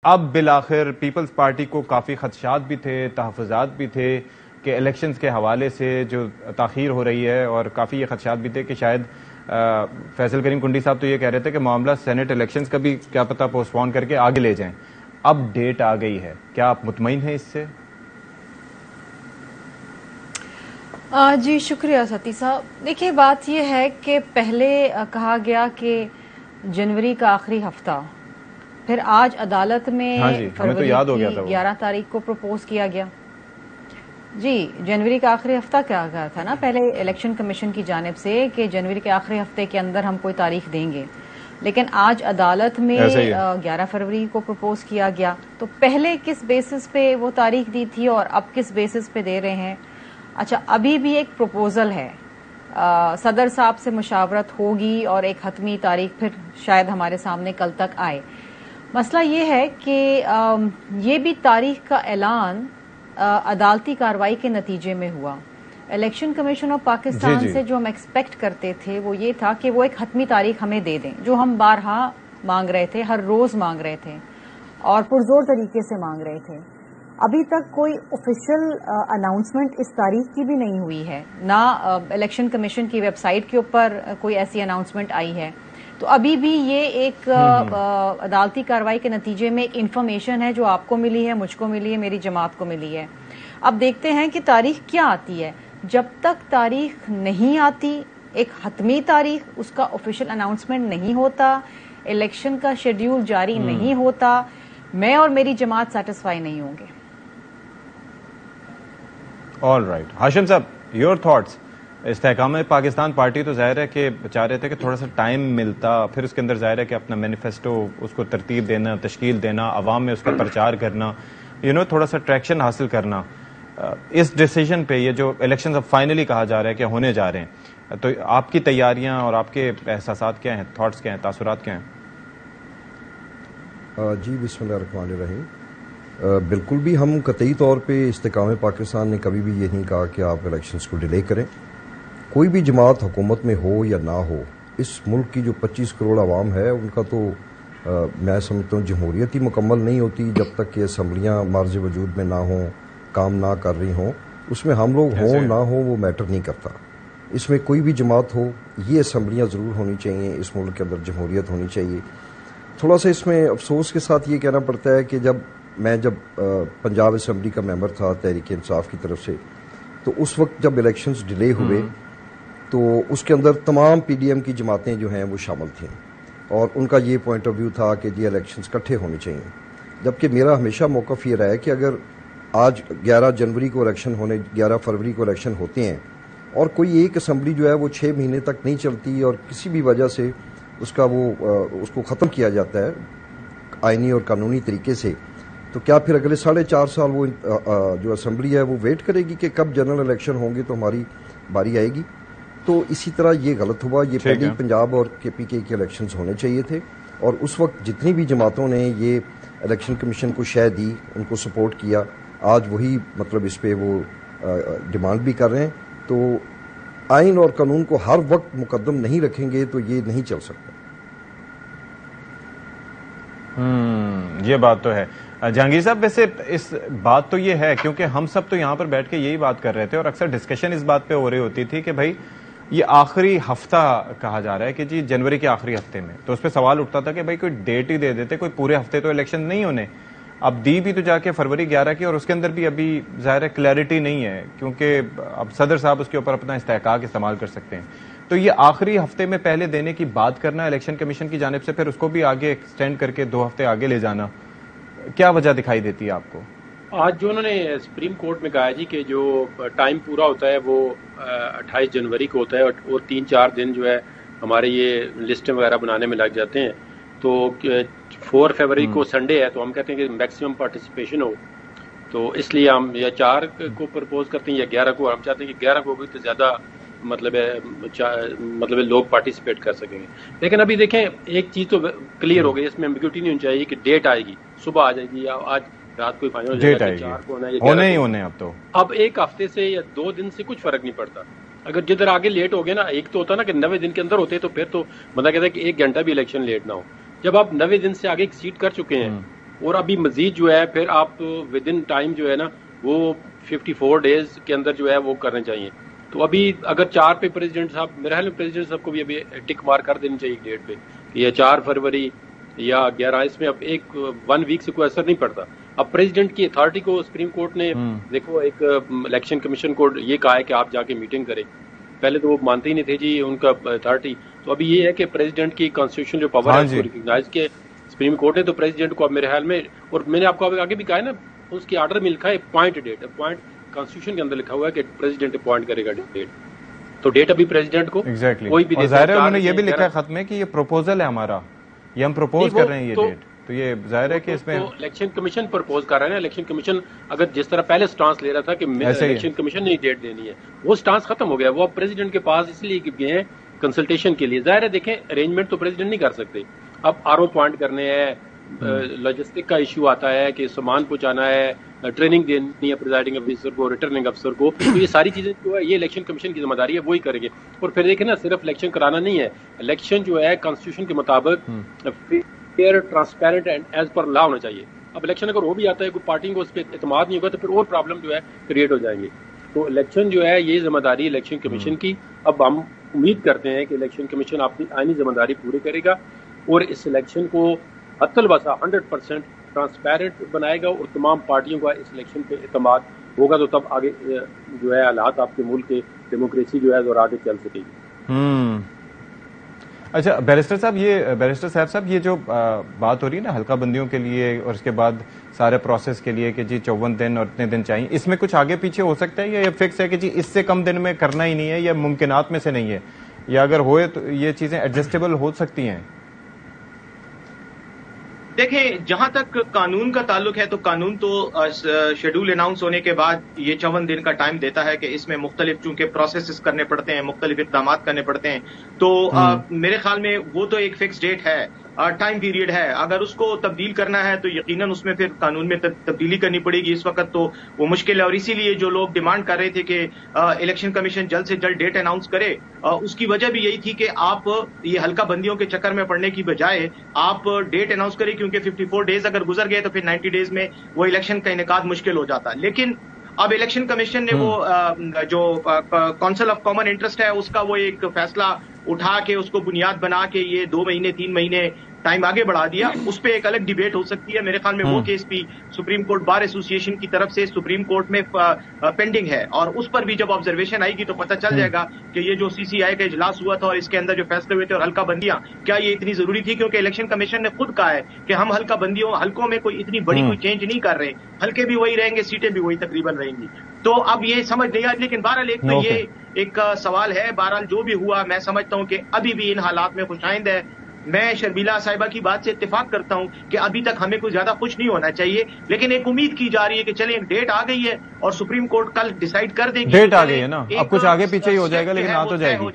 اب بالآخر Peoples party کو کافی خدشات بھی تھے، تحفظات بھی تھے کہ الیکشنز کے حوالے سے جو تاخیر ہو رہی ہے، اور کافی یہ خدشات بھی تھے کہ شاید فیصل کریم کنڈی صاحب تو یہ کہہ رہے تھے کہ معاملہ سینٹ الیکشنز کا بھی کیا پتہ پوسٹ پون کر کے آگے لے جائیں. اب ڈیٹ آ گئی ہے، کیا آپ مطمئن ہیں اس سے؟ جی شکریہ ستی صاحب. دیکھیے بات یہ ہے کہ پہلے کہا گیا کہ جنوری کا آخری ہفتہ، پھر آج عدالت میں فروری کی 11 تاریخ کو پروپوز کیا گیا. جی جنوری کا آخری ہفتہ کیا گیا تھا نا پہلے الیکشن کمیشن کی جانب سے کہ جنوری کے آخری ہفتے کے اندر ہم کوئی تاریخ دیں گے، لیکن آج عدالت میں 11 فروری کو پروپوز کیا گیا. تو پہلے کس بیسس پہ وہ تاریخ دی تھی اور اب کس بیسس پہ دے رہے ہیں؟ اچھا ابھی بھی ایک پروپوزل ہے، صدر صاحب سے مشاورت ہوگی اور ایک حتمی تاریخ پھر شاید ہمارے سامنے کل تک آئے. مسئلہ یہ ہے کہ یہ بھی تاریخ کا اعلان عدالتی کارروائی کے نتیجے میں ہوا. الیکشن کمیشن آف پاکستان سے جو ہم ایکسپیکٹ کرتے تھے وہ یہ تھا کہ وہ ایک حتمی تاریخ ہمیں دے دیں، جو ہم بارہا مانگ رہے تھے، ہر روز مانگ رہے تھے اور پرزور طریقے سے مانگ رہے تھے. ابھی تک کوئی آفیشیل اناؤنسمنٹ اس تاریخ کی بھی نہیں ہوئی ہے، نہ الیکشن کمیشن کی ویب سائٹ کے اوپر کوئی ایسی اناؤنسمنٹ آئی ہے. تو ابھی بھی یہ ایک عدالتی کارروائی کے نتیجے میں ایک انفارمیشن ہے جو آپ کو ملی ہے، مجھ کو ملی ہے، میری جماعت کو ملی ہے. اب دیکھتے ہیں کہ تاریخ کیا آتی ہے. جب تک تاریخ نہیں آتی، ایک حتمی تاریخ، اس کا آفیشیل اناؤنسمنٹ نہیں ہوتا، الیکشن کا شیڈیول جاری نہیں ہوتا، میں اور میری جماعت سیٹسفائی نہیں ہوں گے. آل رائٹ، ہاشم صاحب یور تھاٹس. استحکام پاکستان پارٹی تو ظاہر ہے کہ چاہ رہے تھے کہ تھوڑا سا ٹائم ملتا، پھر اس کے اندر ظاہر ہے کہ اپنا مینیفیسٹو اس کو ترتیب دینا، تشکیل دینا، عوام میں اس کا پرچار کرنا، تھوڑا سا ٹریکشن حاصل کرنا. اس ڈیسیجن پہ یہ جو الیکشن اب فائنلی کہا جا رہا ہے کہ ہونے جا رہے ہیں، تو آپ کی تیاریاں اور آپ کے احساسات کیا ہیں، تھاٹس کیا ہیں، تاثرات کیا ہیں؟ جی بسم اللہ الرحمن الرحیم. بالکل بھی ہم قطعی طور پہ استحکام پاکستان نے کبھی بھی یہ نہیں کہا کہ آپ الیکشنز کو ڈیلے کریں. کوئی بھی جماعت حکومت میں ہو یا نہ ہو، اس ملک کی جو 25 کروڑ عوام ہے ان کا تو میں سمجھتا ہوں جمہوریت ہی مکمل نہیں ہوتی جب تک کہ اسمبلیاں مارز وجود میں نہ ہوں، کام نہ کر رہی ہوں. اس میں ہم لوگ ہوں نہ ہوں وہ میٹر نہیں کرتا. اس میں کوئی بھی جماعت ہو، یہ اسمبلیاں ضرور ہونی چاہیے، اس ملک کے اندر جمہوریت ہونی چاہیے. تھوڑا سا اس میں افسوس کے ساتھ یہ کہنا پڑتا ہے کہ جب پنجاب اسمبلی کا ممبر تھا تحریک انصاف کی طرف سے، تو اس وقت جب الیکشنز ڈیلے ہوئے تو اس کے اندر تمام پی ڈی ایم کی جماعتیں جو ہیں وہ شامل تھیں، اور ان کا یہ پوائنٹ آف ویو تھا کہ یہ الیکشنز اکٹھے ہونے چاہیے. جبکہ میرا ہمیشہ موقف یہ رہا ہے کہ اگر آج 11 جنوری کو الیکشن ہونے، 11 فروری کو الیکشن ہوتے ہیں اور کوئی ایک اسمبلی جو ہے وہ 6 مہینے تک نہیں چلتی اور کسی بھی وجہ سے اس کو ختم کیا جاتا ہے آئینی اور قانونی طریقے سے، تو کیا پھر اگلے 4.5 سال وہ جو اسمبلی ہے وہ ویٹ کرے گی کہ کب جنرل الیکشن ہوں گے تو ہماری باری آئے گی؟ تو اسی طرح یہ غلط ہوا. یہ پہلے پنجاب اور کے پی کے الیکشنز ہونے چاہیے تھے، اور اس وقت جتنی بھی جماعتوں نے یہ الیکشن کمیشن کو شے دی، ان کو سپورٹ کیا، آج وہی مطلب اس پہ وہ ڈیمانڈ بھی کر رہے ہیں. تو آئین اور قانون کو ہر وقت مقدم نہیں رکھیں گے تو یہ نہیں چل سکتا. یہ بات تو ہے. جہانگیر صاحب ویسے اس بات تو یہ ہے، کیونکہ ہم سب تو یہاں پر بیٹھ کے یہی بات کر رہے تھے اور اکثر ڈسکشن اس بات پہ ہو رہی ہوتی تھی کہ بھائی یہ آخری ہفتہ کہا جا رہا ہے کہ جی جنوری کے آخری ہفتے میں، تو اس پہ سوال اٹھتا تھا کہ بھائی کوئی ڈیٹ ہی دے دیتے، کوئی پورے ہفتے تو الیکشن نہیں ہونے. اب دی بھی تو جا کے فروری 11 کی، اور اس کے اندر بھی ابھی ظاہر ہے کلیئرٹی نہیں ہے، کیونکہ اب صدر صاحب اس کے اوپر اپنا استحقاق استعمال کر سکتے ہیں. تو یہ آخری ہفتے میں پہلے دینے کی بات کرنا الیکشن کمیشن کی جانب سے، پھر اس کو بھی آگے ایکسٹینڈ کر کے 2 ہفتے آگے لے جانا، کیا وجہ دکھائی دیتی ہے آپ کو؟ آج جو انہوں نے سپریم کورٹ میں کہا جی کہ جو ٹائم پورا ہوتا ہے وہ 28 جنوری کو ہوتا ہے، اور 3-4 دن جو ہے ہمارے یہ لسٹیں وغیرہ بنانے میں لگ جاتے ہیں. تو 4 فروری کو سنڈے ہے، تو ہم کہتے ہیں کہ میکسیمم پارٹیسپیشن ہو، تو اس لیے ہم یا 4 کو پرپوز کرتے ہیں یا 11 کو. ہم چاہتے ہیں کہ 11 کو بھی تو زیادہ مطلب لوگ پارٹیسپیٹ کر سکیں گے. لیکن ابھی دیکھیں ایک چیز تو کلیئر ہو گئی، اس میں ایمبیگوٹی نہیں ہونی چاہیے کہ ڈیٹ آئے گی، صبح آ جائے گی یا آج رات کو فائنل ہو جائے گا کہ 4 کو ہونا ہے یا 11 کو ہونا ہے. اب ایک ہفتے سے یا 2 دن سے کچھ فرق نہیں پڑتا. اگر جدھر آگے لیٹ ہو گئے نا، ایک تو ہوتا نا کہ 90 دن کے اندر ہوتے تو پھر تو بندہ کہتا ہے کہ 1 گھنٹہ بھی الیکشن لیٹ نہ ہو. جب آپ 90 دن سے آگے ایکسیڈ کر چکے ہیں اور ابھی مزید جو ہے پھر آپ ود ان ٹائم جو ہے نا وہ 54 ڈیز کے اندر جو ہے وہ کرنے چاہیے. تو ابھی اگر 4 پہ پریزیڈنٹ صاحب، میرے خیال میں پریزیڈنٹ صاحب کو بھی ابھی ٹک مار کر دینی چاہیے ڈیٹ پہ کہ یہ 4 فروری یا 11، اس میں اب ایک 1 ویک سے کوئی اثر نہیں پڑتا. اب پریزیڈنٹ کی اتھارٹی کو سپریم کورٹ نے دیکھو ایک الیکشن کمیشن کو یہ کہا ہے کہ آپ جا کے میٹنگ کریں. پہلے تو وہ مانتے ہی نہیں تھے جی ان کا اتھارٹی. تو ابھی یہ ہے کہ پریزیڈنٹ کی کانسٹیٹیوشن جو پاور ہے اس کو ریکگنائز کے سپریم کورٹ نے، تو پریزیڈنٹ کو اب میرے خیال میں، اور میں نے آپ کو آگے بھی کہا ہے نا، اس کی آرڈر میں لکھا ہے اپوائنٹ ڈیٹ، اپوائنٹ کانسٹیٹیوشن کے اندر لکھا ہوا ہے کہ پریزیڈنٹ اپوائنٹ کرے گا ڈیٹ. تو ڈیٹ ابھی پریزیڈنٹ کو کوئی بھی ظاہر ہے انہوں نے یہ بھی لکھا ہے خط میں کہ یہ پروپوزل ہے ہمارا، یہ ہم پروپوز کر رہے ہیں یہ ڈیٹ. تو یہ ظاہر ہے کہ اس میں الیکشن کمیشن پرپوز کر رہا ہے نا. الیکشن کمیشن اگر جس طرح پہلے سٹانس لے رہا تھا کہ الیکشن کمیشن نے ڈیٹ دینی ہے، وہ سٹانس ختم ہو گیا. وہ اب پریزیڈنٹ کے پاس اس لیے گئے ہیں کنسلٹیشن کے لیے. ظاہر ہے دیکھیں ارینجمنٹ تو پریزیڈنٹ نہیں کر سکتے. اب آر او پوائنٹ کرنے ہیں، لاجسٹک کا ایشو آتا ہے کہ سامان پہنچانا ہے، ٹریننگ دینی ہے پریزائڈنگ افیسر کو، ریٹرننگ افسر کو. تو یہ ساری چیزیں جو ہے یہ الیکشن کمیشن کی ذمہ داری ہے، وہی کریں گے. اور پھر دیکھیں نا صرف الیکشن کرانا نہیں ہے، الیکشن جو ہے کانسٹیٹیوشن کے مطابق fair, transparent and as per law ہونا چاہیے. اب الیکشن اگر وہ بھی آتا ہے کوئی پارٹی کو اس پہ اعتماد نہیں ہوگا تو پھر اور پرابلم جو ہے کریٹ ہو جائیں گے. تو الیکشن جو ہے یہ ذمہ داری الیکشن کمیشن کی. اب ہم امید کرتے ہیں کہ الیکشن کمیشن اپنی آئینی ذمہ داری پوری کرے گا اور اس الیکشن کو حتی الوسع 100% ٹرانسپیرنٹ بنائے گا اور تمام پارٹیوں کا اس الیکشن پہ اعتماد ہوگا. تو تب آگے جو ہے حالات آپ کے ملک کے ڈیموکریسی جو ہے اور آگے چل سکے گی. اچھا بیرسٹر صاحب یہ جو بات ہو رہی ہے نا حلقہ بندیوں کے لیے اور اس کے بعد سارے پروسیس کے لیے کہ جی 54 دن اور اتنے دن چاہیے، اس میں کچھ آگے پیچھے ہو سکتا ہے یا یہ فکس ہے کہ جی اس سے کم دن میں کرنا ہی نہیں ہے، یا ممکنات میں سے نہیں ہے، یا اگر ہوئے تو یہ چیزیں ایڈجسٹیبل ہو سکتی ہیں؟ دیکھیں جہاں تک قانون کا تعلق ہے تو قانون تو شیڈول اناؤنس ہونے کے بعد یہ 54 دن کا ٹائم دیتا ہے کہ اس میں مختلف چونکہ پروسیسز کرنے پڑتے ہیں، مختلف اقدامات کرنے پڑتے ہیں. تو میرے خیال میں وہ تو ایک فکس ڈیٹ ہے، ٹائم پیریڈ ہے. اگر اس کو تبدیل کرنا ہے تو یقیناً اس میں پھر قانون میں تبدیلی کرنی پڑے گی. اس وقت تو وہ مشکل ہے اور اسی لیے جو لوگ ڈیمانڈ کر رہے تھے کہ الیکشن کمیشن جلد سے جلد ڈیٹ اناؤنس کرے، اس کی وجہ بھی یہی تھی کہ آپ یہ حلقہ بندیوں کے چکر میں پڑنے کی بجائے آپ ڈیٹ اناؤنس کریں، کیونکہ 54 ڈیز اگر گزر گئے تو پھر 90 ڈیز میں وہ الیکشن کا انعقاد مشکل ہو جاتا. لیکن اب الیکشن کمیشن نے وہ جو کونسل آف کامن انٹرسٹ ہے اس کا وہ ایک فیصلہ اٹھا کے اس کو بنیاد بنا کے یہ 2 مہینے 3 مہینے ٹائم آگے بڑھا دیا. اس پہ ایک الگ ڈیبیٹ ہو سکتی ہے. میرے خیال میں وہ کیس بھی سپریم کورٹ بار ایسوسی ایشن کی طرف سے سپریم کورٹ میں پینڈنگ ہے اور اس پر بھی جب آبزرویشن آئے گی تو پتہ چل جائے گا کہ یہ جو CCI کا اجلاس ہوا تھا اور اس کے اندر جو فیصلے ہوئے تھے اور حلقہ بندیاں کیا یہ اتنی ضروری تھی. کیونکہ الیکشن کمیشن نے خود کہا ہے کہ ہم حلقوں میں کوئی اتنی بڑی کوئی چینج نہیں کر رہے، حلقے بھی وہی رہیں گے، سیٹیں بھی وہی تقریباً رہیں گی. تو اب یہ سمجھ نہیں آئی. لیکن بہرحال ایک تو یہ ایک سوال ہے. بہرحال جو بھی ہوا میں سمجھتا ہوں کہ ابھی بھی ان حالات میں خوشائند ہے. میں شرمیلا صاحبہ کی بات سے اتفاق کرتا ہوں کہ ابھی تک ہمیں کوئی زیادہ خوش نہیں ہونا چاہیے، لیکن ایک امید کی جا رہی ہے کہ چلیں ایک ڈیٹ آ گئی ہے اور سپریم کورٹ کل ڈیسائیڈ کر دے گی. ڈیٹ آ گئی ہے نا، اب کچھ آگے پیچھے ہی ہو جائے گا لیکن آ تو جائے گی.